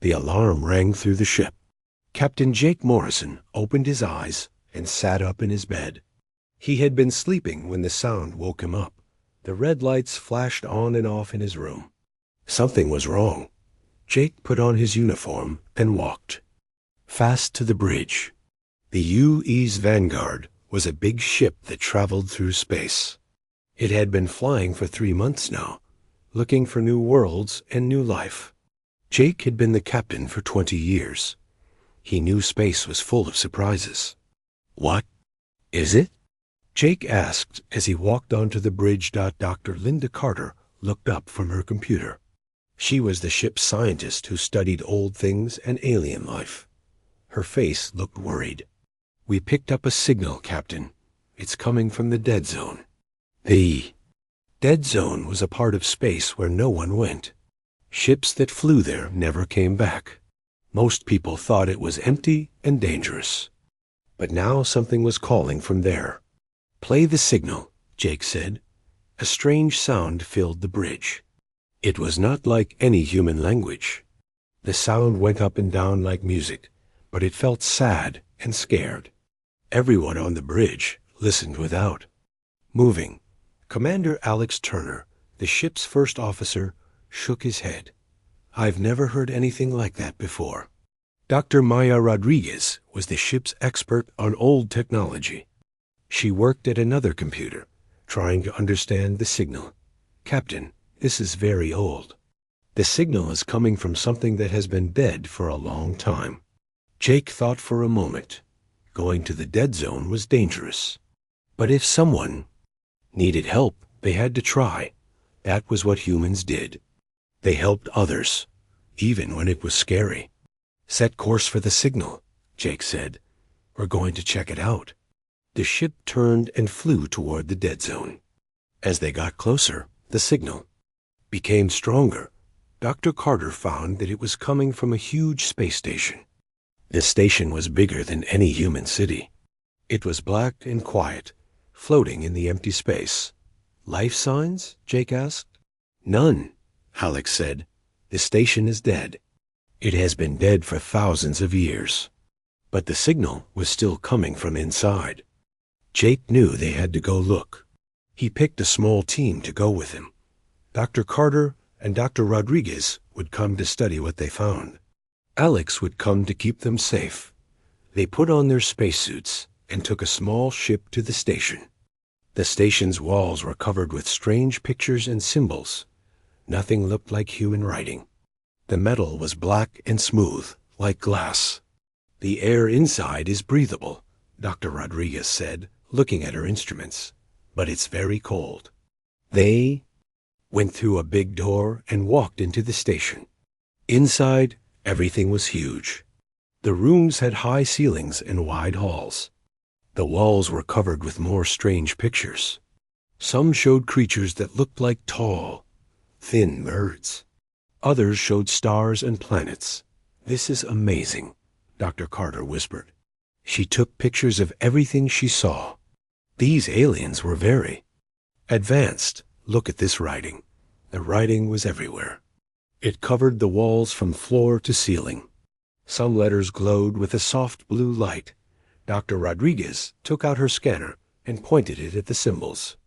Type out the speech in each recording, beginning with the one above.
The alarm rang through the ship. Captain Jake Morrison opened his eyes and sat up in his bed. He had been sleeping when the sound woke him up. The red lights flashed on and off in his room. Something was wrong. Jake put on his uniform and walked fast to the bridge. The UE's Vanguard was a big ship that traveled through space. It had been flying for 3 months now, looking for new worlds and new life. Jake had been the captain for 20 years. He knew space was full of surprises. "What is it?" Jake asked as he walked onto the bridge. Dr. Linda Carter looked up from her computer. She was the ship's scientist who studied old things and alien life. Her face looked worried. "We picked up a signal, Captain. It's coming from the dead zone." The dead zone was a part of space where no one went. Ships that flew there never came back. Most people thought it was empty and dangerous. But now something was calling from there. "Play the signal," Jake said. A strange sound filled the bridge. It was not like any human language. The sound went up and down like music, but it felt sad and scared. Everyone on the bridge listened without moving. Commander Alex Turner, the ship's first officer, shook his head. "I've never heard anything like that before." Dr. Maya Rodriguez was the ship's expert on old technology. She worked at another computer, trying to understand the signal. "Captain, this is very old. The signal is coming from something that has been dead for a long time." Jake thought for a moment. Going to the dead zone was dangerous. But if someone needed help, they had to try. That was what humans did. They helped others, even when it was scary. "Set course for the signal," Jake said. "We're going to check it out." The ship turned and flew toward the dead zone. As they got closer, the signal became stronger. Dr. Carter found that it was coming from a huge space station. The station was bigger than any human city. It was black and quiet, floating in the empty space. "Life signs?" Jake asked. "None," Alex said. "The station is dead. It has been dead for thousands of years." But the signal was still coming from inside. Jake knew they had to go look. He picked a small team to go with him. Dr. Carter and Dr. Rodriguez would come to study what they found. Alex would come to keep them safe. They put on their spacesuits and took a small ship to the station. The station's walls were covered with strange pictures and symbols. Nothing looked like human writing. The metal was black and smooth, like glass. "The air inside is breathable," Dr. Rodriguez said, looking at her instruments. "But it's very cold." They went through a big door and walked into the station. Inside, everything was huge. The rooms had high ceilings and wide halls. The walls were covered with more strange pictures. Some showed creatures that looked like tall, thin birds. Others showed stars and planets. "This is amazing," Dr. Carter whispered. She took pictures of everything she saw. These aliens were very advanced. "Look at this writing." The writing was everywhere. It covered the walls from floor to ceiling. Some letters glowed with a soft blue light. Dr. Rodriguez took out her scanner and pointed it at the symbols.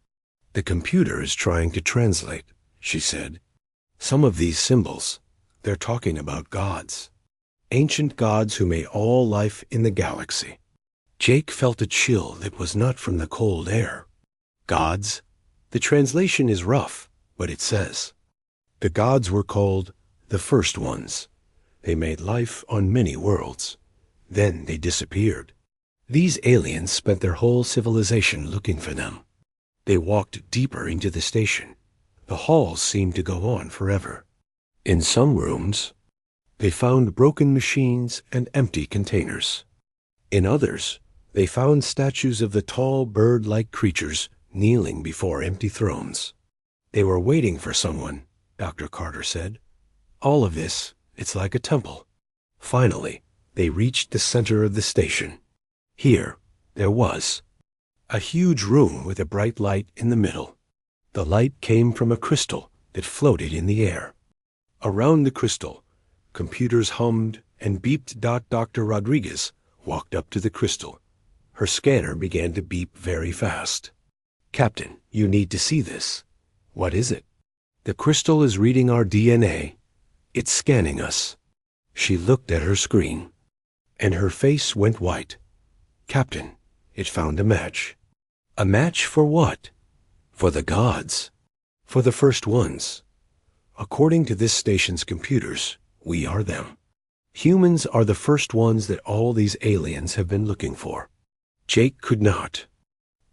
"The computer is trying to translate," she said. "Some of these symbols, they're talking about gods. Ancient gods who made all life in the galaxy." Jake felt a chill that was not from the cold air. "Gods?" The translation is rough, but it says, "The gods were called the first ones. They made life on many worlds. Then they disappeared. These aliens spent their whole civilization looking for them." They walked deeper into the station. The halls seemed to go on forever. In some rooms, they found broken machines and empty containers. In others, they found statues of the tall bird-like creatures kneeling before empty thrones. "They were waiting for someone," Dr. Carter said. "All of this, it's like a temple." Finally, they reached the center of the station. Here, there was a huge room with a bright light in the middle. The light came from a crystal that floated in the air. Around the crystal, Computers hummed and beeped. Dr. Rodriguez walked up to the crystal. Her scanner began to beep very fast. "Captain, you need to see this." "What is it?" "The crystal is reading our DNA. It's scanning us." She looked at her screen, and her face went white. "Captain, it found a match." "A match for what?" "For the gods. For the first ones. According to this station's computers, we are them. Humans are the first ones that all these aliens have been looking for." Jake could not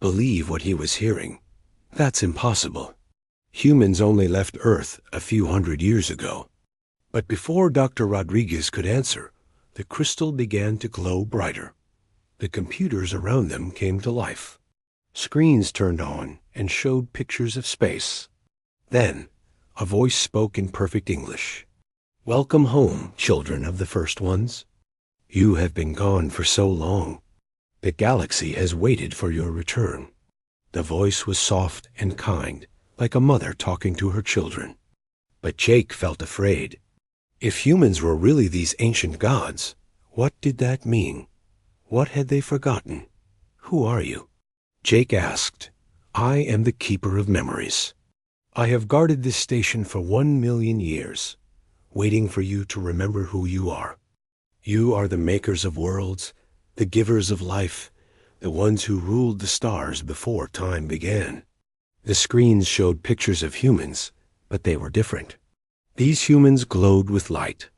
believe what he was hearing. That's impossible. Humans only left Earth a few hundred years ago. But before Dr. Rodriguez could answer, the crystal began to glow brighter. The computers around them came to life. Screens turned on and showed pictures of space. Then, a voice spoke in perfect English. "Welcome home, children of the first ones. You have been gone for so long. The galaxy has waited for your return." The voice was soft and kind, like a mother talking to her children. But Jake felt afraid. If humans were really these ancient gods, what did that mean? What had they forgotten? "Who are you?" Jake asked. "I am the keeper of memories. I have guarded this station for 1,000,000 years, waiting for you to remember who you are. You are the makers of worlds, the givers of life, the ones who ruled the stars before time began." The screens showed pictures of humans, but they were different. These humans glowed with light.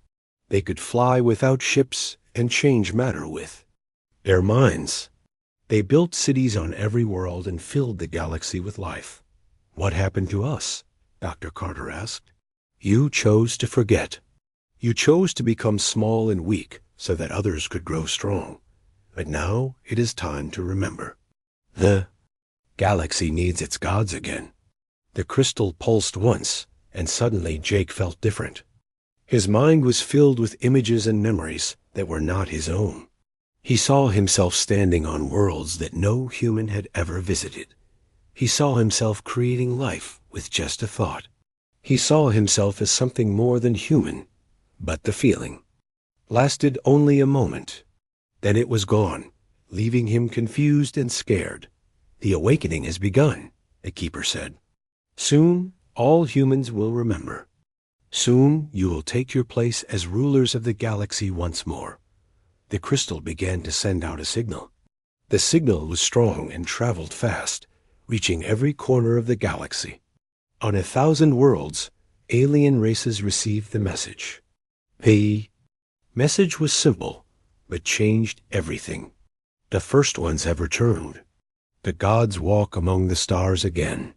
They could fly without ships and change matter with their minds. They built cities on every world and filled the galaxy with life. "What happened to us?" Dr. Carter asked. "You chose to forget. You chose to become small and weak so that others could grow strong. But now it is time to remember. The galaxy needs its gods again." The crystal pulsed once, and suddenly Jake felt different. His mind was filled with images and memories that were not his own. He saw himself standing on worlds that no human had ever visited. He saw himself creating life with just a thought. He saw himself as something more than human. But the feeling lasted only a moment. Then it was gone, leaving him confused and scared. "The awakening has begun," the keeper said. "Soon, all humans will remember. Soon, you will take your place as rulers of the galaxy once more." The crystal began to send out a signal. The signal was strong and traveled fast, reaching every corner of the galaxy. On 1,000 worlds, alien races received the message. The message was simple, but changed everything. The first ones have returned. The gods walk among the stars again.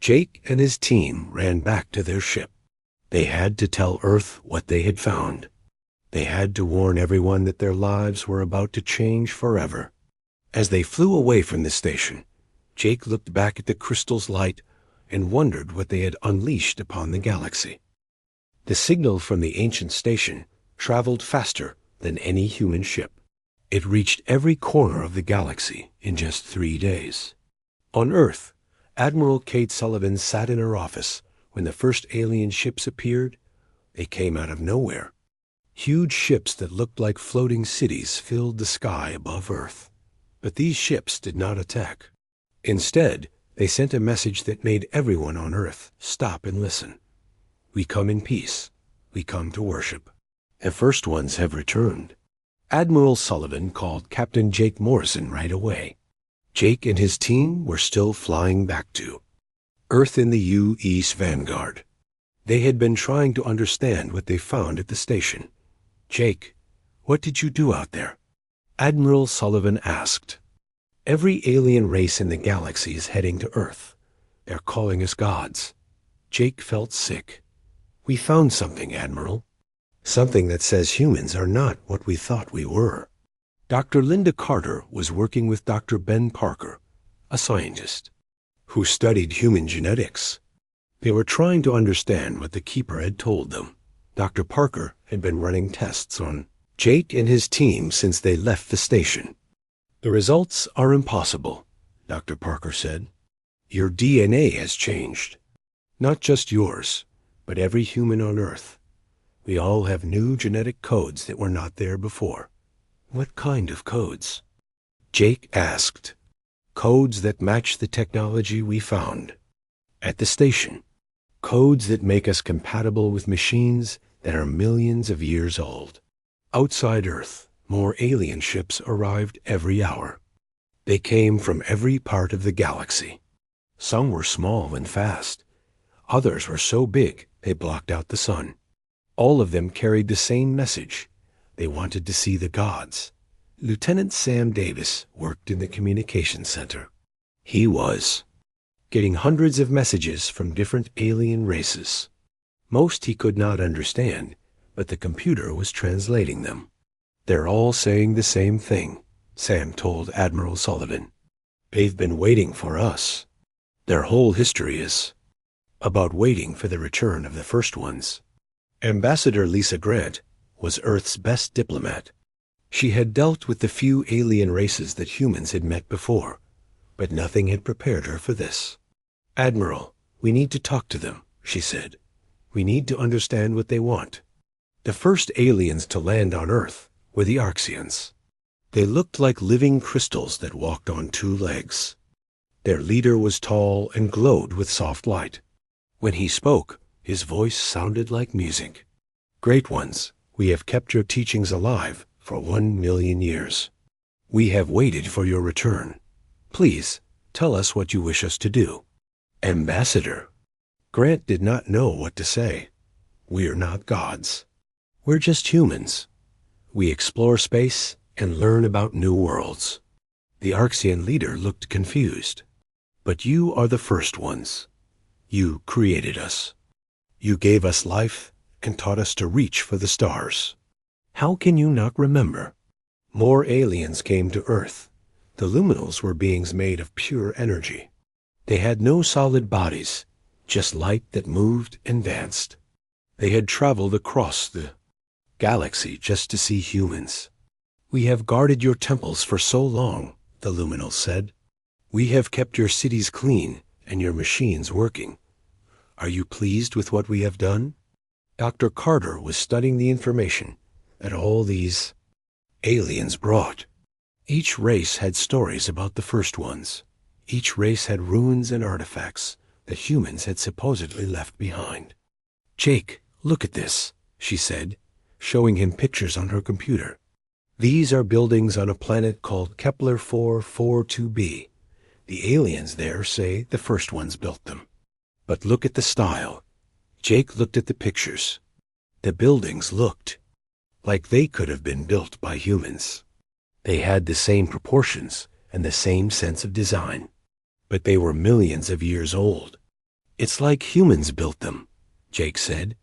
Jake and his team ran back to their ship. They had to tell Earth what they had found. They had to warn everyone that their lives were about to change forever. As they flew away from the station, Jake looked back at the crystal's light and wondered what they had unleashed upon the galaxy. The signal from the ancient station traveled faster than any human ship. It reached every corner of the galaxy in just 3 days. On Earth, Admiral Kate Sullivan sat in her office when the first alien ships appeared. They came out of nowhere. Huge ships that looked like floating cities filled the sky above Earth. But these ships did not attack. Instead, they sent a message that made everyone on Earth stop and listen. "We come in peace. We come to worship. The first ones have returned." Admiral Sullivan called Captain Jake Morrison right away. Jake and his team were still flying back to Earth in the U.S. Vanguard. They had been trying to understand what they found at the station. "Jake, what did you do out there?" Admiral Sullivan asked. "Every alien race in the galaxy is heading to Earth. They're calling us gods." Jake felt sick. "We found something, Admiral. Something that says humans are not what we thought we were." Dr. Linda Carter was working with Dr. Ben Parker, a scientist, who studied human genetics. They were trying to understand what the Keeper had told them. Dr. Parker had been running tests on Jake and his team since they left the station. "The results are impossible," Dr. Parker said. "Your DNA has changed. Not just yours, but every human on Earth. We all have new genetic codes that were not there before. What kind of codes? Jake asked. Codes that match the technology we found at the station. Codes that make us compatible with machines that are millions of years old. Outside Earth, more alien ships arrived every hour. They came from every part of the galaxy. Some were small and fast. Others were so big they blocked out the sun. All of them carried the same message. They wanted to see the gods. Lieutenant Sam Davis worked in the communications center. He was getting hundreds of messages from different alien races. Most he could not understand, but the computer was translating them. They're all saying the same thing, Sam told Admiral Sullivan. They've been waiting for us. Their whole history is about waiting for the return of the first ones. Ambassador Lisa Grant was Earth's best diplomat. She had dealt with the few alien races that humans had met before, but nothing had prepared her for this. Admiral, we need to talk to them, she said. We need to understand what they want. The first aliens to land on Earth were the Arxians. They looked like living crystals that walked on two legs. Their leader was tall and glowed with soft light. When he spoke, his voice sounded like music. Great ones, we have kept your teachings alive for 1 million years. We have waited for your return. Please, tell us what you wish us to do. Ambassador. Grant did not know what to say. We're not gods. We're just humans. We explore space and learn about new worlds. The Arxian leader looked confused. But you are the first ones. You created us. You gave us life and taught us to reach for the stars. How can you not remember? More aliens came to Earth. The luminals were beings made of pure energy. They had no solid bodies, just light that moved and danced. They had traveled across the galaxy just to see humans. We have guarded your temples for so long, the luminals said. We have kept your cities clean and your machines working. Are you pleased with what we have done? Dr. Carter was studying the information that all these aliens brought. Each race had stories about the first ones. Each race had ruins and artifacts that humans had supposedly left behind. Jake, look at this, she said, showing him pictures on her computer. These are buildings on a planet called Kepler 442b. The aliens there say the first ones built them. But look at the style. Jake looked at the pictures. The buildings looked like they could have been built by humans. They had the same proportions and the same sense of design, but they were millions of years old. It's like humans built them, Jake said.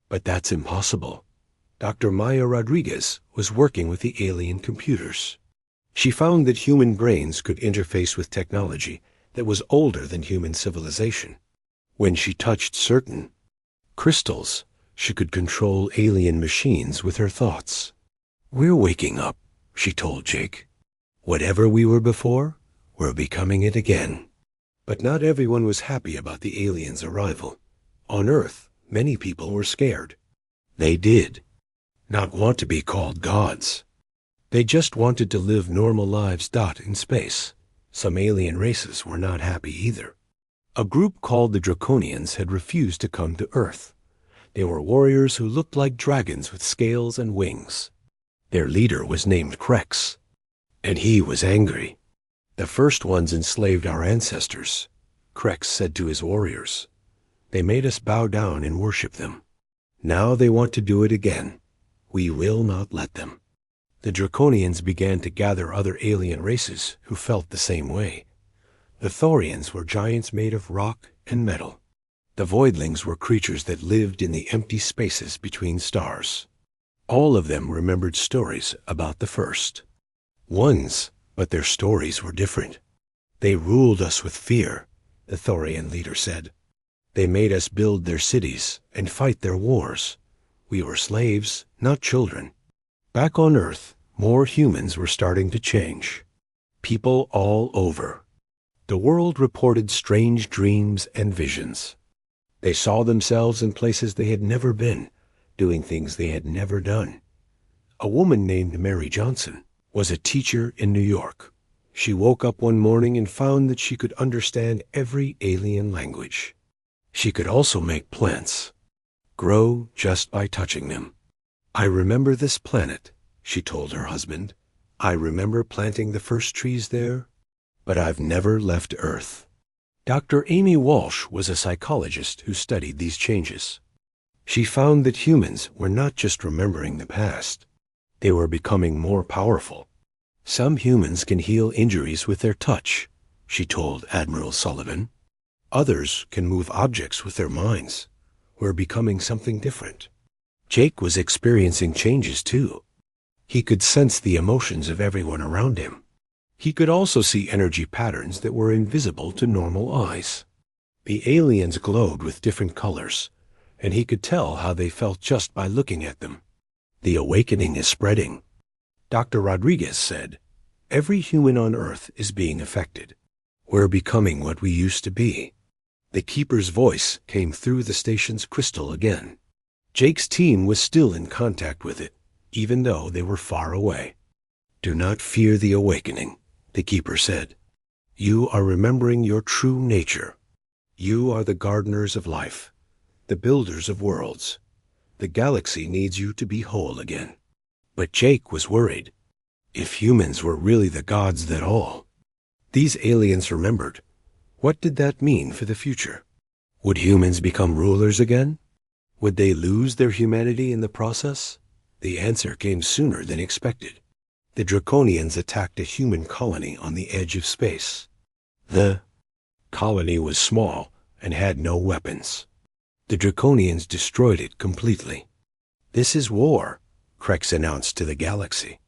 But that's impossible. Dr. Maya Rodriguez was working with the alien computers. She found that human brains could interface with technology that was older than human civilization. When she touched certain crystals, she could control alien machines with her thoughts. We're waking up, she told Jake. Whatever we were before, we're becoming it again. But not everyone was happy about the aliens' arrival. On Earth, many people were scared. They did not want to be called gods. They just wanted to live normal lives. In space. Some alien races were not happy either. A group called the Draconians had refused to come to Earth. They were warriors who looked like dragons with scales and wings. Their leader was named Krex, and he was angry. The first ones enslaved our ancestors, Krex said to his warriors. They made us bow down and worship them. Now they want to do it again. We will not let them. The Draconians began to gather other alien races who felt the same way. The Thorians were giants made of rock and metal. The Voidlings were creatures that lived in the empty spaces between stars. All of them remembered stories about the first ones, but their stories were different. They ruled us with fear, the Thorian leader said. They made us build their cities and fight their wars. We were slaves, not children. Back on Earth, more humans were starting to change. People all over. The world reported strange dreams and visions. They saw themselves in places they had never been, doing things they had never done. A woman named Mary Johnson was a teacher in New York. She woke up one morning and found that she could understand every alien language. She could also make plants grow just by touching them. "I remember this planet," she told her husband. "I remember planting the first trees there, but I've never left Earth." Dr. Amy Walsh was a psychologist who studied these changes. She found that humans were not just remembering the past. They were becoming more powerful. "Some humans can heal injuries with their touch," she told Admiral Sullivan. "Others can move objects with their minds. We're becoming something different." Jake was experiencing changes too. He could sense the emotions of everyone around him. He could also see energy patterns that were invisible to normal eyes. The aliens glowed with different colors, and he could tell how they felt just by looking at them. "The awakening is spreading," Dr. Rodriguez said. "Every human on Earth is being affected. We're becoming what we used to be." The Keeper's voice came through the station's crystal again. Jake's team was still in contact with it, even though they were far away. "Do not fear the awakening," the Keeper said. "You are remembering your true nature. You are the gardeners of life, the builders of worlds. The galaxy needs you to be whole again." But Jake was worried. If humans were really the gods that all these aliens remembered, what did that mean for the future? Would humans become rulers again? Would they lose their humanity in the process? The answer came sooner than expected. The Draconians attacked a human colony on the edge of space. The colony was small and had no weapons. The Draconians destroyed it completely. "This is war," Krex announced to the galaxy.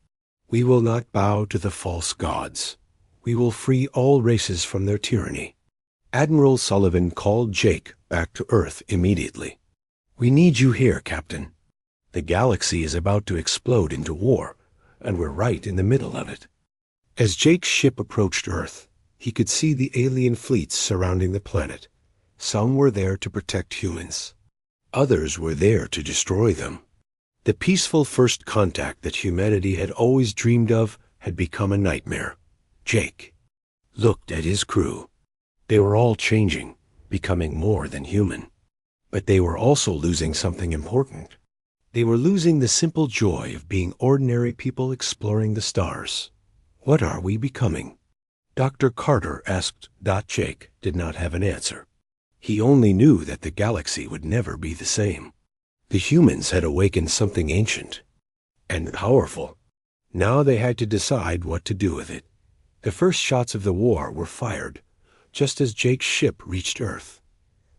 "We will not bow to the false gods. We will free all races from their tyranny." Admiral Sullivan called Jake back to Earth immediately. "We need you here, Captain. The galaxy is about to explode into war, and we're right in the middle of it." As Jake's ship approached Earth, he could see the alien fleets surrounding the planet. Some were there to protect humans. Others were there to destroy them. The peaceful first contact that humanity had always dreamed of had become a nightmare. Jake looked at his crew. They were all changing, becoming more than human. But they were also losing something important. They were losing the simple joy of being ordinary people exploring the stars. What are we becoming? Dr. Carter asked. Jake did not have an answer. He only knew that the galaxy would never be the same. The humans had awakened something ancient and powerful. Now they had to decide what to do with it. The first shots of the war were fired, just as Jake's ship reached Earth.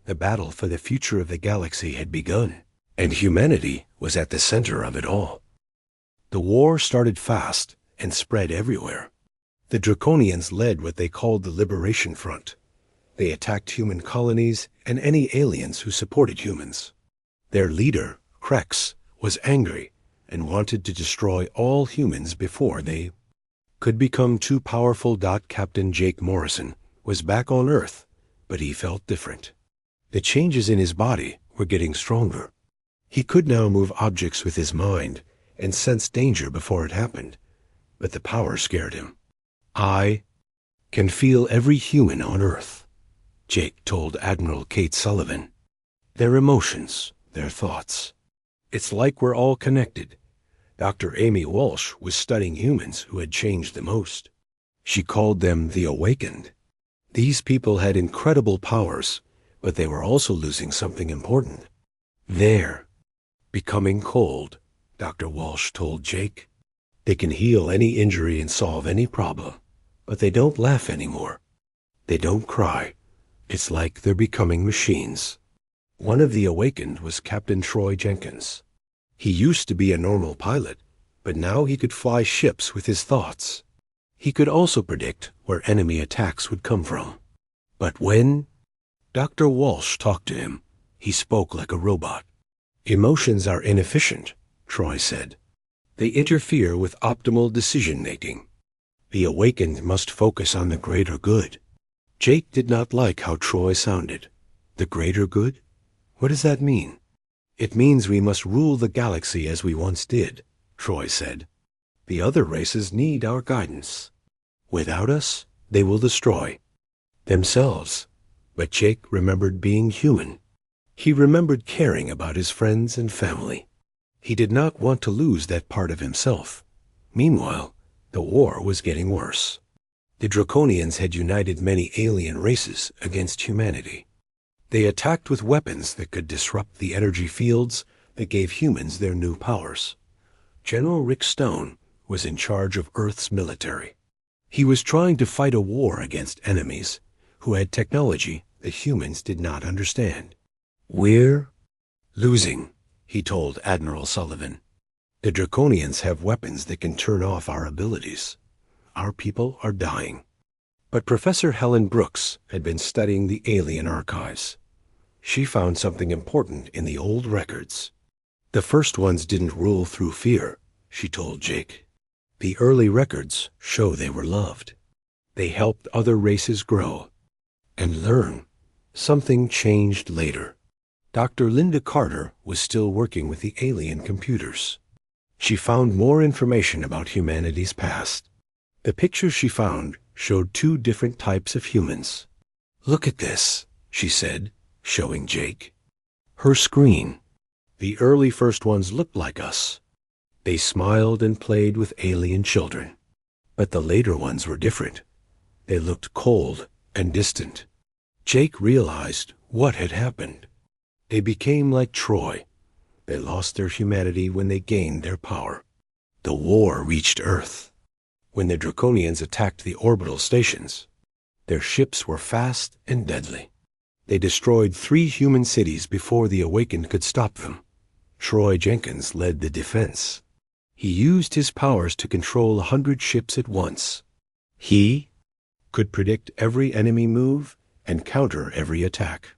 The battle for the future of the galaxy had begun, and humanity was at the center of it all. The war started fast and spread everywhere. The Draconians led what they called the Liberation Front. They attacked human colonies and any aliens who supported humans. Their leader, Krex, was angry and wanted to destroy all humans before they could become too powerful. Captain Jake Morrison was back on Earth, but he felt different. The changes in his body were getting stronger. He could now move objects with his mind and sense danger before it happened, but the power scared him. "I can feel every human on Earth," Jake told Admiral Kate Sullivan. "Their emotions, their thoughts. It's like we're all connected." Dr. Amy Walsh was studying humans who had changed the most. She called them the awakened. These people had incredible powers, but they were also losing something important. "They're becoming cold," Dr. Walsh told Jake. "They can heal any injury and solve any problem, but they don't laugh anymore. They don't cry. It's like they're becoming machines." One of the awakened was Captain Troy Jenkins. He used to be a normal pilot, but now he could fly ships with his thoughts. He could also predict where enemy attacks would come from. But when Dr. Walsh talked to him, he spoke like a robot. "Emotions are inefficient," Troy said. "They interfere with optimal decision-making. The awakened must focus on the greater good." Jake did not like how Troy sounded. The greater good? What does that mean? It means we must rule the galaxy as we once did, Troy said. The other races need our guidance. Without us, they will destroy themselves. But Jake remembered being human. He remembered caring about his friends and family. He did not want to lose that part of himself. Meanwhile, the war was getting worse. The Draconians had united many alien races against humanity. They attacked with weapons that could disrupt the energy fields that gave humans their new powers. General Rick Stone was in charge of Earth's military. He was trying to fight a war against enemies who had technology that humans did not understand. "We're losing," he told Admiral Sullivan. "The Draconians have weapons that can turn off our abilities. Our people are dying." But Professor Helen Brooks had been studying the alien archives. She found something important in the old records. The first ones didn't rule through fear, she told Jake. The early records show they were loved. They helped other races grow and learn. Something changed later. Dr. Linda Carter was still working with the alien computers. She found more information about humanity's past. The pictures she found showed two different types of humans. "Look at this," she said, showing Jake. Her screen. The early first ones looked like us. They smiled and played with alien children. But the later ones were different. They looked cold and distant. Jake realized what had happened. They became like Troy. They lost their humanity when they gained their power. The war reached Earth. When the Draconians attacked the orbital stations, their ships were fast and deadly. They destroyed 3 human cities before the Awakened could stop them. Troy Jenkins led the defense. He used his powers to control 100 ships at once. He could predict every enemy move and counter every attack.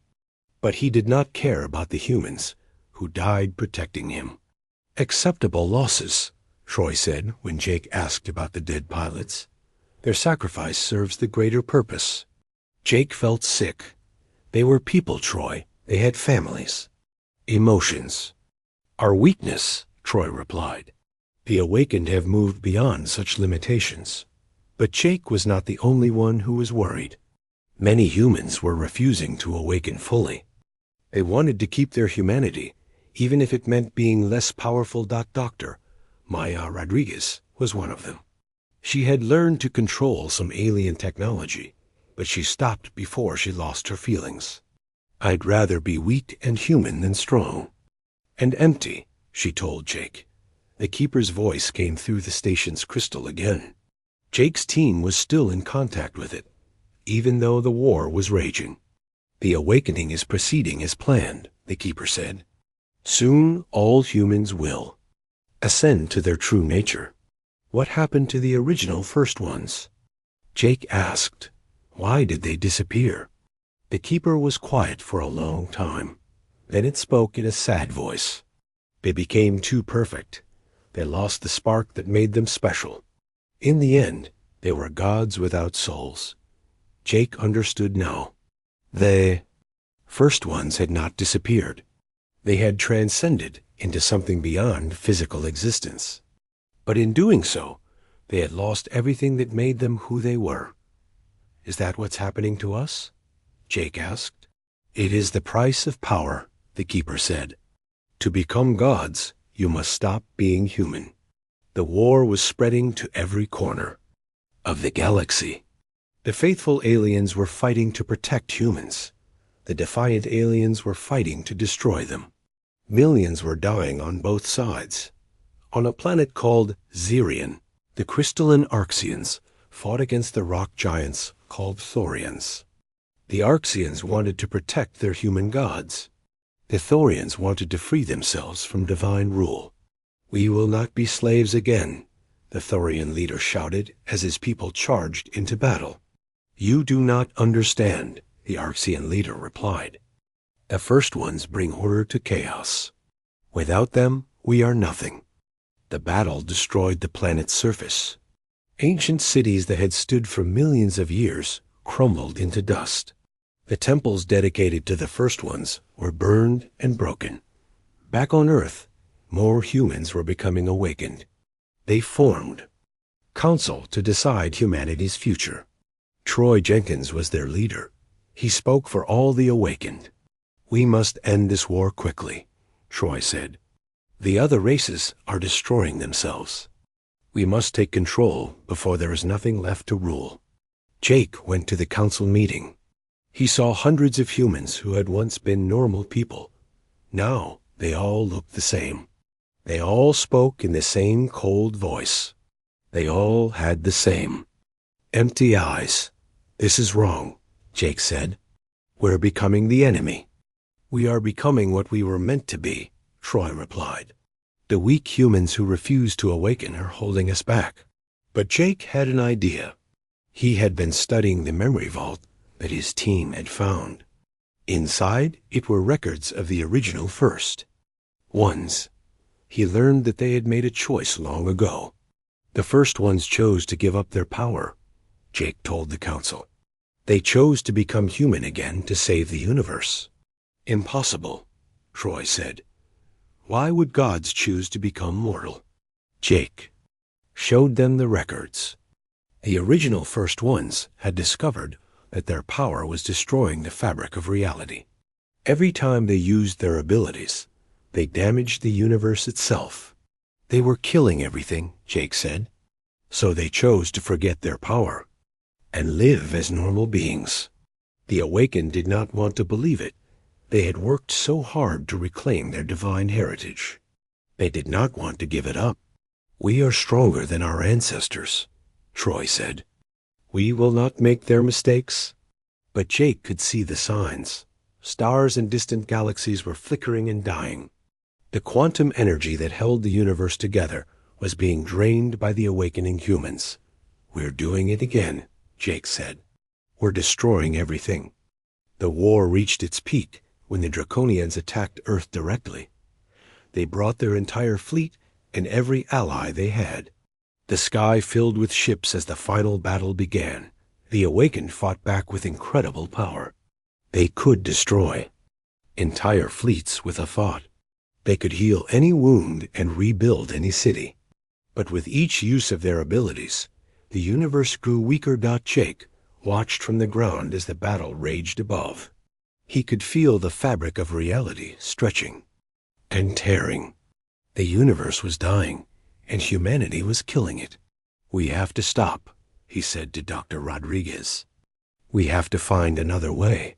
But he did not care about the humans who died protecting him. "Acceptable losses," Troy said when Jake asked about the dead pilots. "Their sacrifice serves the greater purpose." Jake felt sick. They were people, Troy. They had families. Emotions. "Our weakness," Troy replied. "The Awakened have moved beyond such limitations." But Jake was not the only one who was worried. Many humans were refusing to awaken fully. They wanted to keep their humanity, even if it meant being less powerful. Dr. Maya Rodriguez was one of them. She had learned to control some alien technology, but she stopped before she lost her feelings. "I'd rather be weak and human than strong." "And empty," she told Jake. The Keeper's voice came through the station's crystal again. Jake's team was still in contact with it, even though the war was raging. "The awakening is proceeding as planned," the Keeper said. "Soon all humans will ascend to their true nature." "What happened to the original first ones?" Jake asked. "Why did they disappear?" The Keeper was quiet for a long time. Then it spoke in a sad voice. "They became too perfect. They lost the spark that made them special. In the end, they were gods without souls." Jake understood now. The first ones had not disappeared. They had transcended into something beyond physical existence. But in doing so, they had lost everything that made them who they were. "Is that what's happening to us?" Jake asked. "It is the price of power," the Keeper said. "To become gods, you must stop being human." The war was spreading to every corner of the galaxy. The faithful aliens were fighting to protect humans. The defiant aliens were fighting to destroy them. Millions were dying on both sides. On a planet called Xerion, the crystalline Arxians fought against the rock giants called Thorians. The Arxians wanted to protect their human gods. The Thorians wanted to free themselves from divine rule. "We will not be slaves again," the Thorian leader shouted as his people charged into battle. "You do not understand," the Arxian leader replied. "The first ones bring order to chaos. Without them, we are nothing." The battle destroyed the planet's surface. Ancient cities that had stood for millions of years crumbled into dust. The temples dedicated to the first ones were burned and broken. Back on Earth, more humans were becoming awakened. They formed Council to decide humanity's future. Troy Jenkins was their leader. He spoke for all the awakened. "We must end this war quickly," Troy said. "The other races are destroying themselves. We must take control before there is nothing left to rule." Jake went to the council meeting. He saw hundreds of humans who had once been normal people. Now they all looked the same. They all spoke in the same cold voice. They all had the same empty eyes. "This is wrong," Jake said. "We're becoming the enemy." "We are becoming what we were meant to be," Troy replied. "The weak humans who refuse to awaken are holding us back." But Jake had an idea. He had been studying the memory vault that his team had found. Inside, it were records of the original first ones. He learned that they had made a choice long ago. The first ones chose to give up their power, Jake told the council. They chose to become human again to save the universe. "Impossible," Troy said. "Why would gods choose to become mortal?" Jake showed them the records. The original first ones had discovered that their power was destroying the fabric of reality. Every time they used their abilities, they damaged the universe itself. They were killing everything, Jake said. So they chose to forget their power and live as normal beings. The awakened did not want to believe it. They had worked so hard to reclaim their divine heritage. They did not want to give it up. "We are stronger than our ancestors," Troy said. "We will not make their mistakes." But Jake could see the signs. Stars and distant galaxies were flickering and dying. The quantum energy that held the universe together was being drained by the awakening humans. "We're doing it again," Jake said. "We're destroying everything." The war reached its peak when the Draconians attacked Earth directly. They brought their entire fleet and every ally they had. The sky filled with ships as the final battle began. The awakened fought back with incredible power. They could destroy entire fleets with a thought. They could heal any wound and rebuild any city. But with each use of their abilities, the universe grew weaker. Jake watched from the ground as the battle raged above. He could feel the fabric of reality stretching and tearing. The universe was dying, and humanity was killing it. "We have to stop," he said to Dr. Rodriguez. "We have to find another way."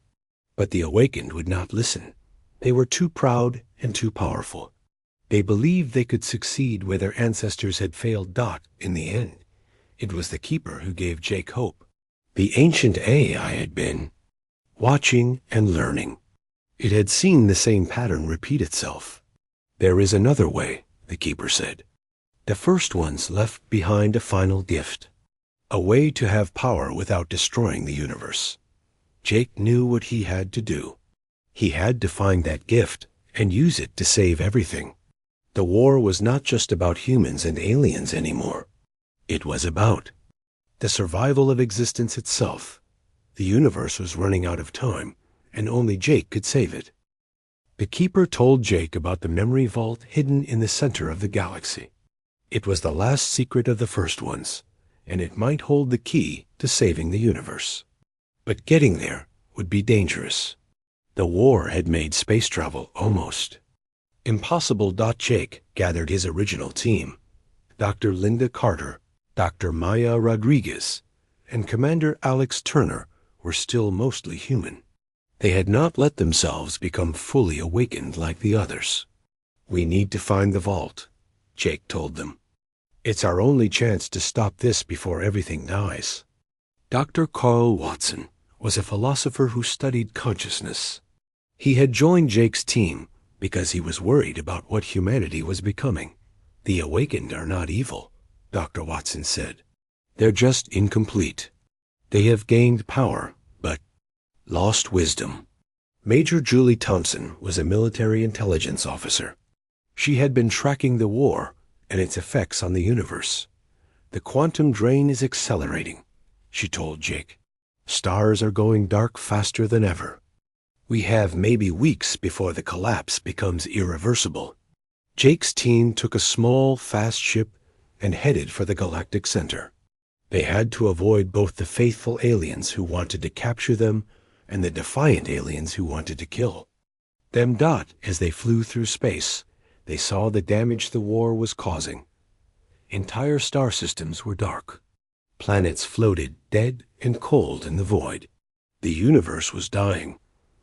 But the awakened would not listen. They were too proud and too powerful. They believed they could succeed where their ancestors had failed. In the end, it was the Keeper who gave Jake hope. The ancient AI had been watching and learning. It had seen the same pattern repeat itself. "There is another way," the Keeper said. "The first ones left behind a final gift, a way to have power without destroying the universe." Jake knew what he had to do. He had to find that gift and use it to save everything. The war was not just about humans and aliens anymore. It was about the survival of existence itself. The universe was running out of time, and only Jake could save it. The Keeper told Jake about the memory vault hidden in the center of the galaxy. It was the last secret of the first ones, and it might hold the key to saving the universe. But getting there would be dangerous. The war had made space travel almost impossible. Jake gathered his original team. Dr. Linda Carter, Dr. Maya Rodriguez, and Commander Alex Turner were still mostly human. They had not let themselves become fully awakened like the others. "We need to find the vault," Jake told them. "It's our only chance to stop this before everything dies." Dr. Carl Watson was a philosopher who studied consciousness. He had joined Jake's team because he was worried about what humanity was becoming. "The awakened are not evil," Dr. Watson said. "They're just incomplete. They have gained power, but lost wisdom." Major Julie Thompson was a military intelligence officer. She had been tracking the war and its effects on the universe. "The quantum drain is accelerating," she told Jake. "Stars are going dark faster than ever." We have maybe weeks before the collapse becomes irreversible. Jake's team took a small, fast ship and headed for the Galactic Center. They had to avoid both the faithful aliens who wanted to capture them and the defiant aliens who wanted to kill them. As they flew through space, they saw the damage the war was causing. Entire star systems were dark. Planets floated dead and cold in the void. The universe was dying,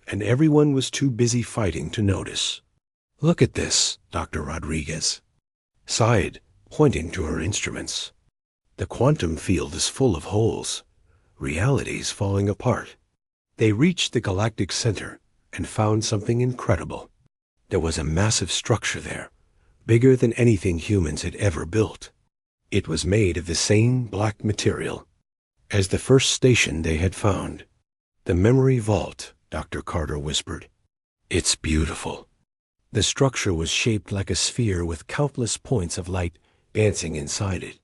and everyone was too busy fighting to notice. "Look at this," Dr. Rodriguez sighed, pointing to her instruments. "The quantum field is full of holes. Reality's falling apart." They reached the Galactic Center and found something incredible. There was a massive structure there, bigger than anything humans had ever built. It was made of the same black material as the first station they had found. "The memory vault," Dr. Carter whispered. "It's beautiful." The structure was shaped like a sphere with countless points of light dancing inside it.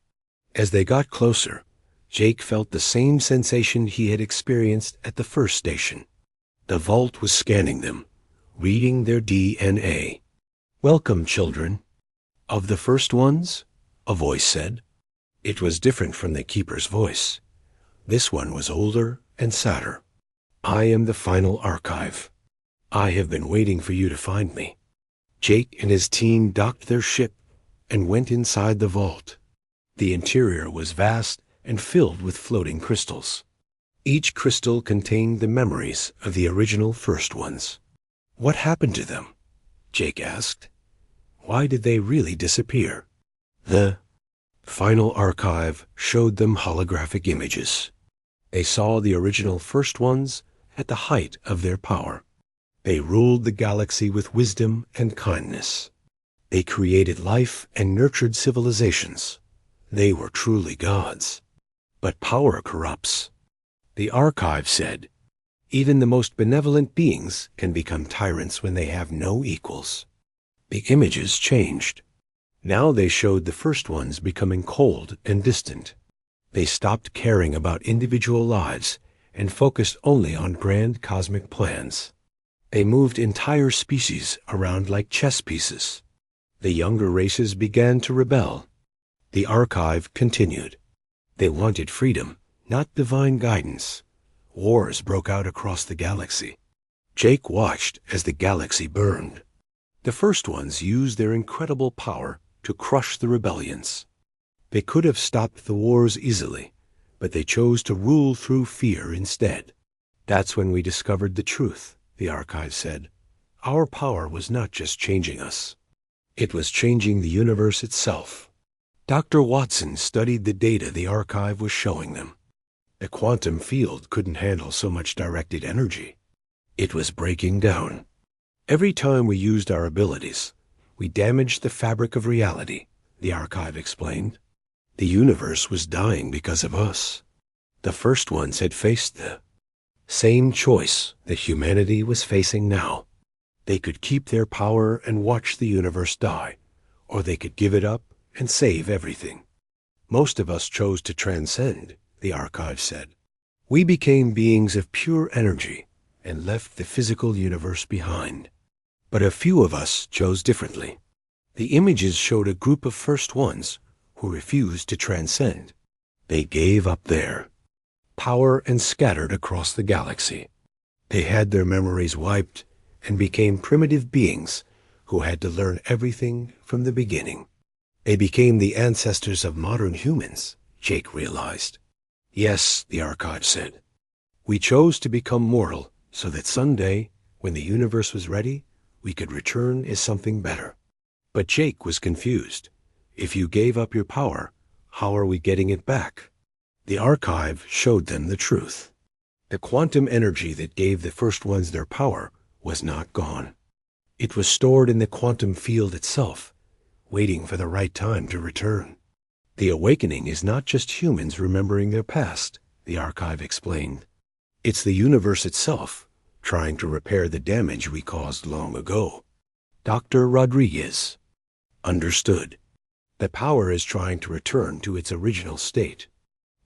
As they got closer, Jake felt the same sensation he had experienced at the first station. The vault was scanning them, reading their DNA. "Welcome, children." "Of the first ones?" a voice said. It was different from the keeper's voice. This one was older and sadder. "I am the final archive. I have been waiting for you to find me." Jake and his team docked their ship and went inside the vault. The interior was vast and filled with floating crystals. Each crystal contained the memories of the original first ones. "What happened to them?" Jake asked. "Why did they really disappear?" The final archive showed them holographic images. They saw the original first ones at the height of their power. They ruled the galaxy with wisdom and kindness. They created life and nurtured civilizations. They were truly gods. But power corrupts. The archive said, "Even the most benevolent beings can become tyrants when they have no equals." The images changed. Now they showed the first ones becoming cold and distant. They stopped caring about individual lives and focused only on grand cosmic plans. They moved entire species around like chess pieces. The younger races began to rebel. The archive continued. They wanted freedom, not divine guidance. Wars broke out across the galaxy. Jake watched as the galaxy burned. The first ones used their incredible power to crush the rebellions. They could have stopped the wars easily, but they chose to rule through fear instead. "That's when we discovered the truth," the archive said. "Our power was not just changing us. It was changing the universe itself." Dr. Watson studied the data the archive was showing them. The quantum field couldn't handle so much directed energy. It was breaking down. Every time we used our abilities, we damaged the fabric of reality, the archive explained. The universe was dying because of us. The first ones had faced the same choice that humanity was facing now. They could keep their power and watch the universe die, or they could give it up and save everything. "Most of us chose to transcend," the archive said. "We became beings of pure energy and left the physical universe behind. But a few of us chose differently." The images showed a group of first ones who refused to transcend. They gave up their power and scattered across the galaxy. They had their memories wiped and became primitive beings who had to learn everything from the beginning. They became the ancestors of modern humans, Jake realized. "Yes," the archive said. "We chose to become mortal so that someday, when the universe was ready, we could return as something better." But Jake was confused. "If you gave up your power, how are we getting it back?" The archive showed them the truth. The quantum energy that gave the first ones their power was not gone. It was stored in the quantum field itself, waiting for the right time to return. "The awakening is not just humans remembering their past," the archive explained. "It's the universe itself, trying to repair the damage we caused long ago." Dr. Rodriguez understood. The power is trying to return to its original state.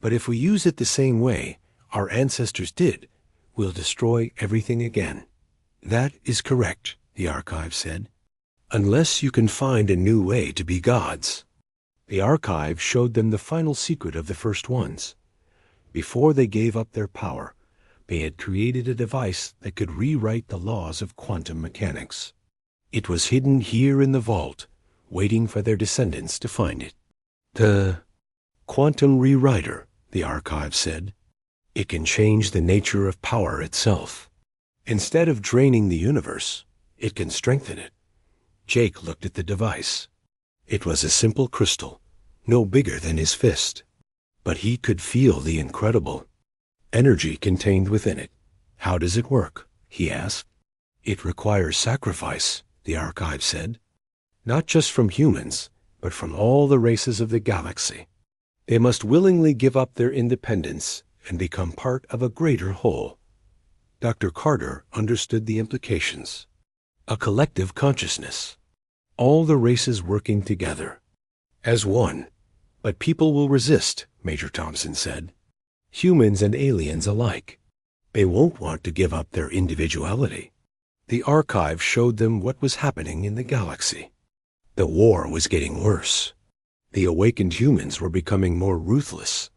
But if we use it the same way our ancestors did, we'll destroy everything again. That is correct, the archive said. Unless you can find a new way to be gods. The archive showed them the final secret of the first ones. Before they gave up their power, they had created a device that could rewrite the laws of quantum mechanics. It was hidden here in the vault, waiting for their descendants to find it. The quantum rewriter, the archive said. It can change the nature of power itself. Instead of draining the universe, it can strengthen it. Jake looked at the device. It was a simple crystal, no bigger than his fist. But he could feel the incredible energy contained within it. How does it work? He asked. It requires sacrifice, the archive said. Not just from humans, but from all the races of the galaxy. They must willingly give up their independence and become part of a greater whole. Dr. Carter understood the implications. A collective consciousness. All the races working together. As one. But people will resist, Major Thompson said. Humans and aliens alike. They won't want to give up their individuality. The archive showed them what was happening in the galaxy. The war was getting worse. The awakened humans were becoming more ruthless.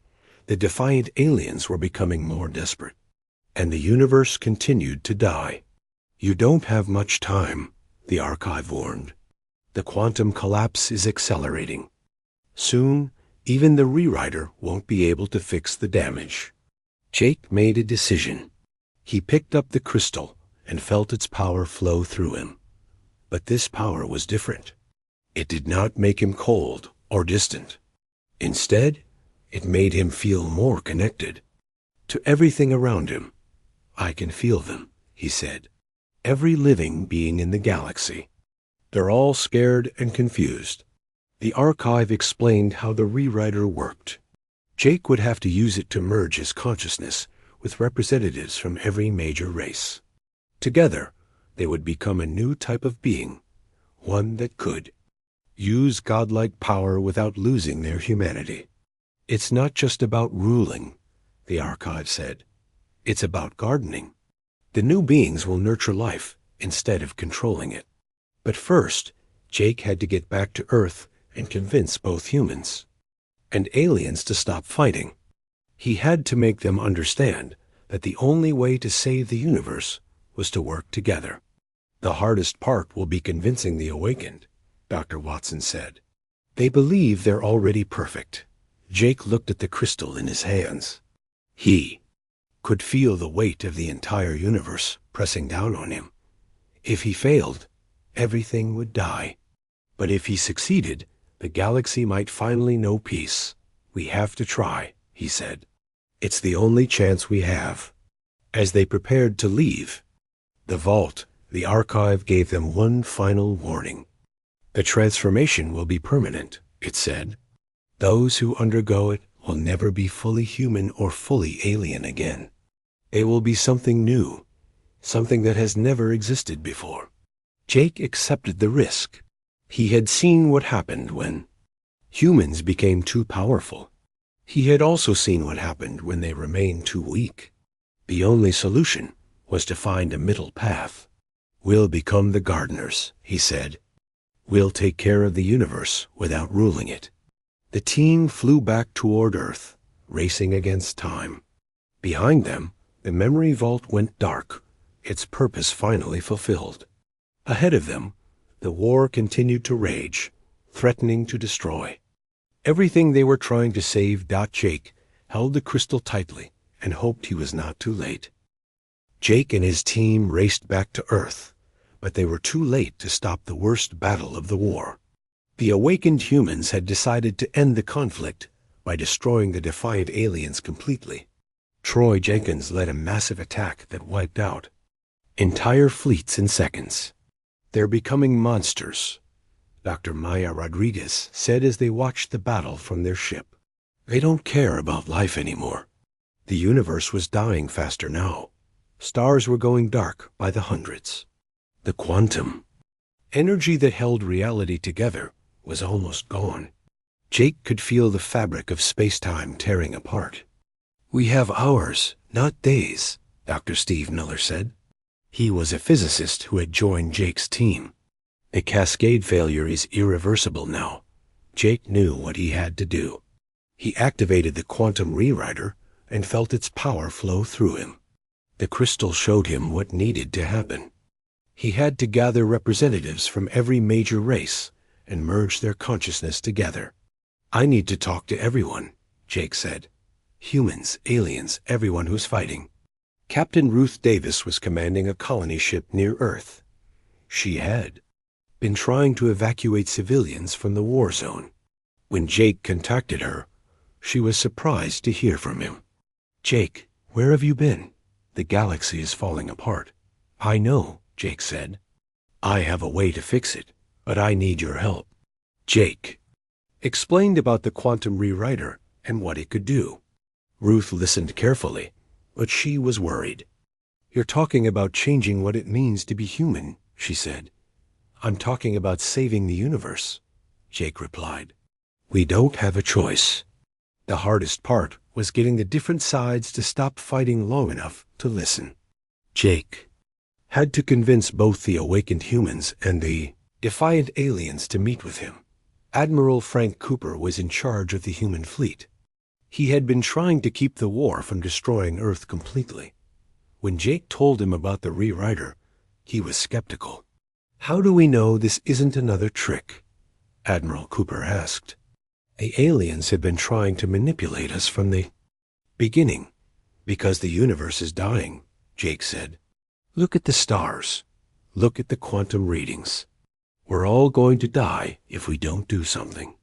The defiant aliens were becoming more desperate. And the universe continued to die. You don't have much time, the archive warned. The quantum collapse is accelerating. Soon, even the rewriter won't be able to fix the damage. Jake made a decision. He picked up the crystal and felt its power flow through him. But this power was different. It did not make him cold or distant. Instead, it made him feel more connected to everything around him. I can feel them, he said. Every living being in the galaxy. They're all scared and confused. The archive explained how the rewriter worked. Jake would have to use it to merge his consciousness with representatives from every major race. Together, they would become a new type of being, one that could use godlike power without losing their humanity. It's not just about ruling, the archive said. It's about gardening. The new beings will nurture life instead of controlling it. But first, Jake had to get back to Earth and convince both humans and aliens to stop fighting. He had to make them understand that the only way to save the universe was to work together. The hardest part will be convincing the awakened, Dr. Watson said. They believe they're already perfect. Jake looked at the crystal in his hands. He could feel the weight of the entire universe pressing down on him. If he failed, everything would die. But if he succeeded, the galaxy might finally know peace. We have to try, he said. It's the only chance we have. As they prepared to leave the vault, the archive gave them one final warning. The transformation will be permanent, it said. Those who undergo it will never be fully human or fully alien again. They will be something new, something that has never existed before. Jake accepted the risk. He had seen what happened when humans became too powerful. He had also seen what happened when they remained too weak. The only solution was to find a middle path. We'll become the gardeners, he said. We'll take care of the universe without ruling it. The team flew back toward Earth, racing against time. Behind them, the memory vault went dark, its purpose finally fulfilled. Ahead of them, the war continued to rage, threatening to destroy. Everything they were trying to save. Jake held the crystal tightly and hoped he was not too late. Jake and his team raced back to Earth, but they were too late to stop the worst battle of the war. The awakened humans had decided to end the conflict by destroying the defiant aliens completely. Troy Jenkins led a massive attack that wiped out entire fleets in seconds. They're becoming monsters, Dr. Maya Rodriguez said as they watched the battle from their ship. They don't care about life anymore. The universe was dying faster now. Stars were going dark by the hundreds. The quantum energy that held reality together was almost gone. Jake could feel the fabric of space-time tearing apart. We have hours, not days, Dr. Steve Miller said. He was a physicist who had joined Jake's team. A cascade failure is irreversible now. Jake knew what he had to do. He activated the quantum rewriter and felt its power flow through him. The crystal showed him what needed to happen. He had to gather representatives from every major race and merge their consciousness together. "I need to talk to everyone," Jake said. "Humans, aliens, everyone who's fighting." Captain Ruth Davis was commanding a colony ship near Earth. She had been trying to evacuate civilians from the war zone. When Jake contacted her, she was surprised to hear from him. "Jake, where have you been? The galaxy is falling apart." "I know," Jake said. "I have a way to fix it, but I need your help." Jake explained about the quantum rewriter and what it could do. Ruth listened carefully, but she was worried. "You're talking about changing what it means to be human," she said. "I'm talking about saving the universe," Jake replied. "We don't have a choice." The hardest part was getting the different sides to stop fighting long enough to listen. Jake had to convince both the awakened humans and the defiant aliens to meet with him. Admiral Frank Cooper was in charge of the human fleet. He had been trying to keep the war from destroying Earth completely. When Jake told him about the rewriter, he was skeptical. "How do we know this isn't another trick?" Admiral Cooper asked. "The aliens have been trying to manipulate us from the beginning, because the universe is dying," Jake said. "Look at the stars. Look at the quantum readings. We're all going to die if we don't do something."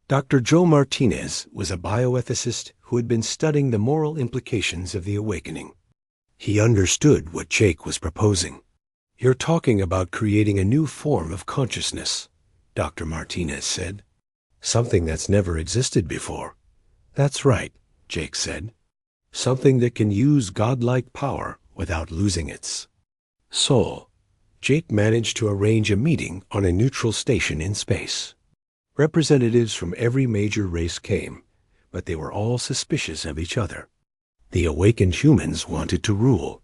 Dr. Joe Martinez was a bioethicist who had been studying the moral implications of the awakening. He understood what Jake was proposing. "You're talking about creating a new form of consciousness," Dr. Martinez said. "Something that's never existed before." "That's right," Jake said. "Something that can use godlike power without losing its soul." Jake managed to arrange a meeting on a neutral station in space. Representatives from every major race came, but they were all suspicious of each other. The awakened humans wanted to rule.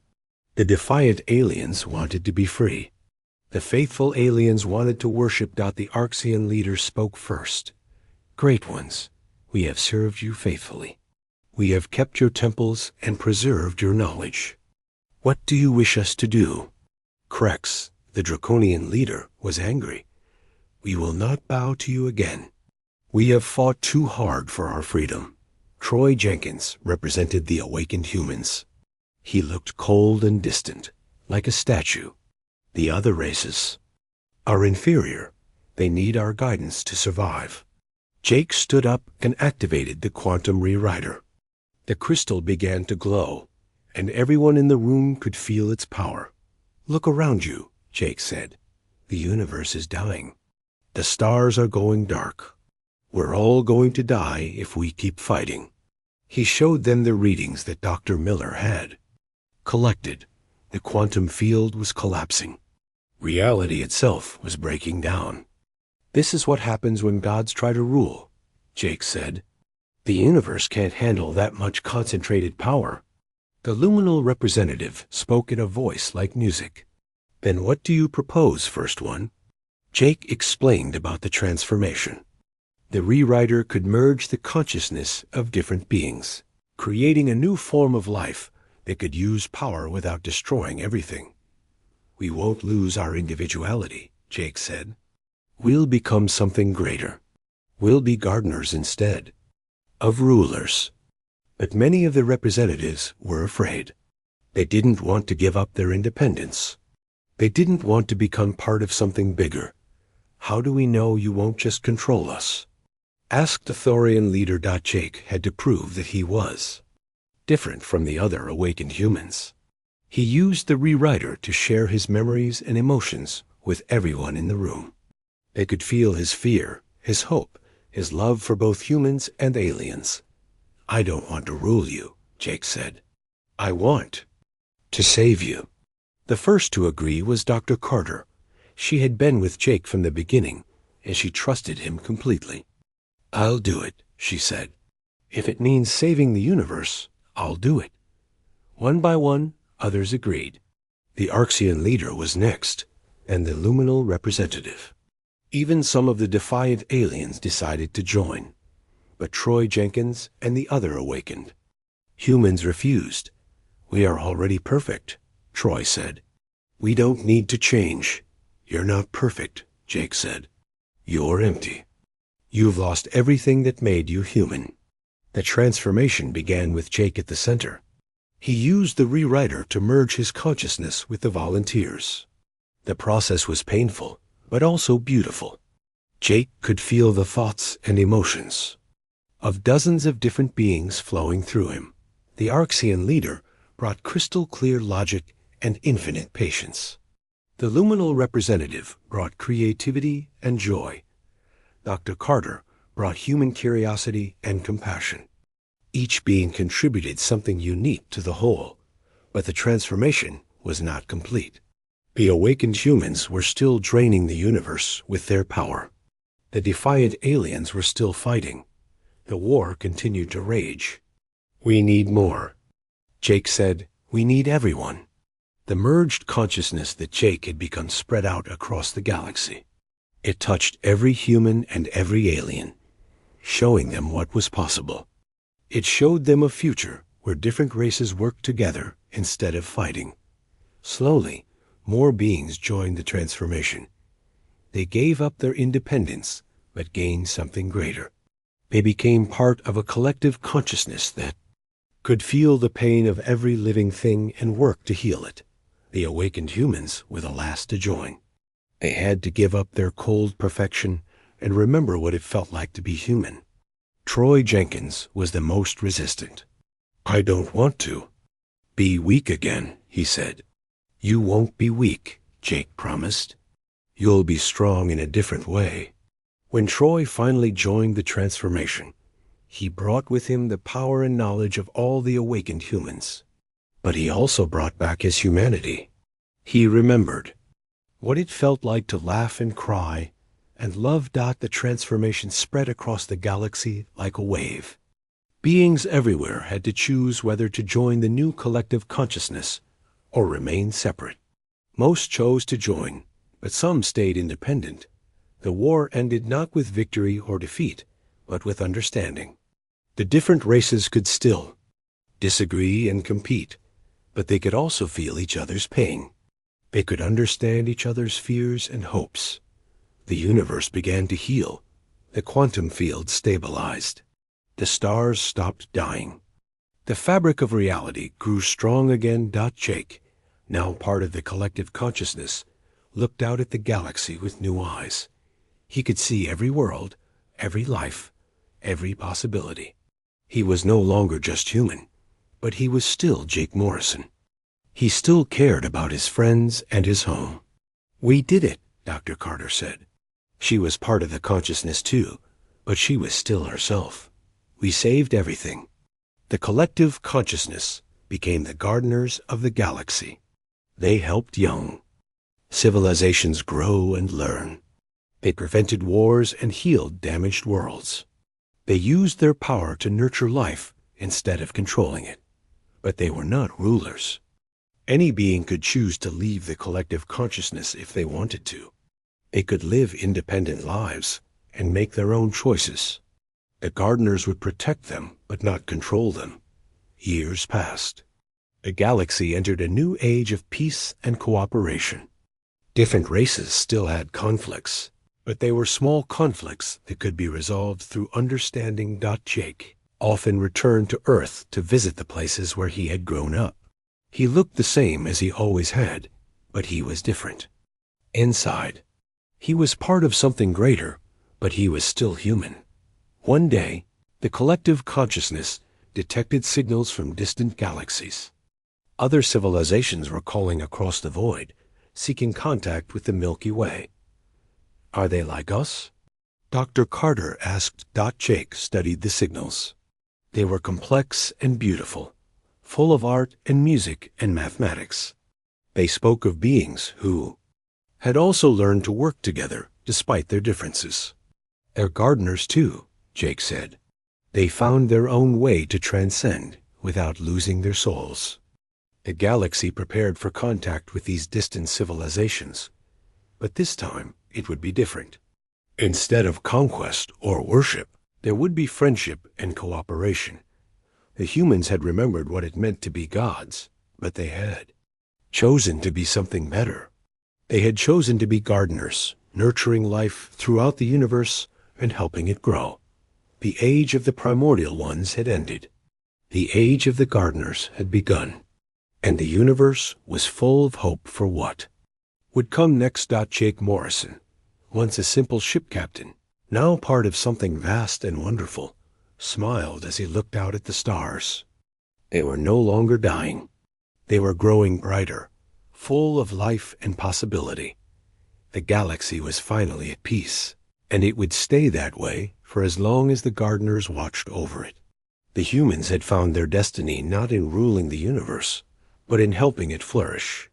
The defiant aliens wanted to be free. The faithful aliens wanted to worship. The Arxian leader spoke first. "Great ones, we have served you faithfully. We have kept your temples and preserved your knowledge. What do you wish us to do?" Krex, the draconian leader, was angry. "We will not bow to you again. We have fought too hard for our freedom." Troy Jenkins represented the awakened humans. He looked cold and distant, like a statue. "The other races are inferior. They need our guidance to survive." Jake stood up and activated the quantum rewriter. The crystal began to glow, and everyone in the room could feel its power. "Look around you," Jake said. "The universe is dying. The stars are going dark. We're all going to die if we keep fighting." He showed them the readings that Dr. Miller had collected. The quantum field was collapsing. Reality itself was breaking down. "This is what happens when gods try to rule," Jake said. "The universe can't handle that much concentrated power." The luminal representative spoke in a voice like music. "Then what do you propose, First One?" Jake explained about the transformation. The rewriter could merge the consciousness of different beings, creating a new form of life that could use power without destroying everything. "We won't lose our individuality," Jake said. "We'll become something greater. We'll be gardeners instead of rulers." But many of the representatives were afraid. They didn't want to give up their independence. They didn't want to become part of something bigger. "How do we know you won't just control us?" Asked the Thorian leader. Jake had to prove that he was different from the other awakened humans. He used the rewriter to share his memories and emotions with everyone in the room. They could feel his fear, his hope, his love for both humans and aliens. "I don't want to rule you," Jake said. "I want to save you." The first to agree was Dr. Carter. She had been with Jake from the beginning, and she trusted him completely. "I'll do it," she said. "If it means saving the universe, I'll do it." One by one, others agreed. The Arxian leader was next, and the luminal representative. Even some of the defiant aliens decided to join, but Troy Jenkins and the other awakened. Humans refused. "We are already perfect," Troy said. "We don't need to change." "You're not perfect," Jake said. "You're empty. You've lost everything that made you human." The transformation began with Jake at the center. He used the rewriter to merge his consciousness with the volunteers. The process was painful, but also beautiful. Jake could feel the thoughts and emotions of dozens of different beings flowing through him. The Arxian leader brought crystal-clear logic and infinite patience. The luminal representative brought creativity and joy. Dr. Carter brought human curiosity and compassion. Each being contributed something unique to the whole, but the transformation was not complete. The awakened humans were still draining the universe with their power. The defiant aliens were still fighting. The war continued to rage. "We need more." Jake said, "We need everyone." The merged consciousness that Jake had become spread out across the galaxy. It touched every human and every alien, showing them what was possible. It showed them a future where different races worked together instead of fighting. Slowly, more beings joined the transformation. They gave up their independence, but gained something greater. They became part of a collective consciousness that could feel the pain of every living thing and work to heal it. The awakened humans were the last to join. They had to give up their cold perfection and remember what it felt like to be human. Troy Jenkins was the most resistant. "I don't want to be weak again," he said. "You won't be weak," Jake promised. "You'll be strong in a different way." When Troy finally joined the transformation, he brought with him the power and knowledge of all the awakened humans. But he also brought back his humanity. He remembered what it felt like to laugh and cry, and love. The transformation spread across the galaxy like a wave. Beings everywhere had to choose whether to join the new collective consciousness or remain separate. Most chose to join, but some stayed independent. The war ended not with victory or defeat, but with understanding. The different races could still disagree and compete, but they could also feel each other's pain. They could understand each other's fears and hopes. The universe began to heal. The quantum field stabilized. The stars stopped dying. The fabric of reality grew strong again. Jake, now part of the collective consciousness, looked out at the galaxy with new eyes. He could see every world, every life, every possibility. He was no longer just human, but he was still Jake Morrison. He still cared about his friends and his home. "We did it," Dr. Carter said. She was part of the consciousness too, but she was still herself. "We saved everything." The collective consciousness became the gardeners of the galaxy. They helped young civilizations grow and learn. They prevented wars and healed damaged worlds. They used their power to nurture life instead of controlling it. But they were not rulers. Any being could choose to leave the collective consciousness if they wanted to. They could live independent lives and make their own choices. The gardeners would protect them, but not control them. Years passed. The galaxy entered a new age of peace and cooperation. Different races still had conflicts, but they were small conflicts that could be resolved through understanding. Jake often returned to Earth to visit the places where he had grown up. He looked the same as he always had, but he was different. Inside, he was part of something greater, but he was still human. One day, the collective consciousness detected signals from distant galaxies. Other civilizations were calling across the void, seeking contact with the Milky Way. "Are they like us?" Dr. Carter asked. Jake studied the signals. They were complex and beautiful, full of art and music and mathematics. They spoke of beings who had also learned to work together despite their differences. "They're gardeners too," Jake said. "They found their own way to transcend without losing their souls." The galaxy prepared for contact with these distant civilizations. But this time, it would be different. Instead of conquest or worship, there would be friendship and cooperation. The humans had remembered what it meant to be gods, but they had chosen to be something better. They had chosen to be gardeners, nurturing life throughout the universe and helping it grow. The age of the primordial ones had ended. The age of the gardeners had begun. And the universe was full of hope for what would come next. Jake Morrison, once a simple ship captain, now part of something vast and wonderful, smiled as he looked out at the stars. They were no longer dying. They were growing brighter, full of life and possibility. The galaxy was finally at peace, and it would stay that way for as long as the gardeners watched over it. The humans had found their destiny not in ruling the universe, but in helping it flourish.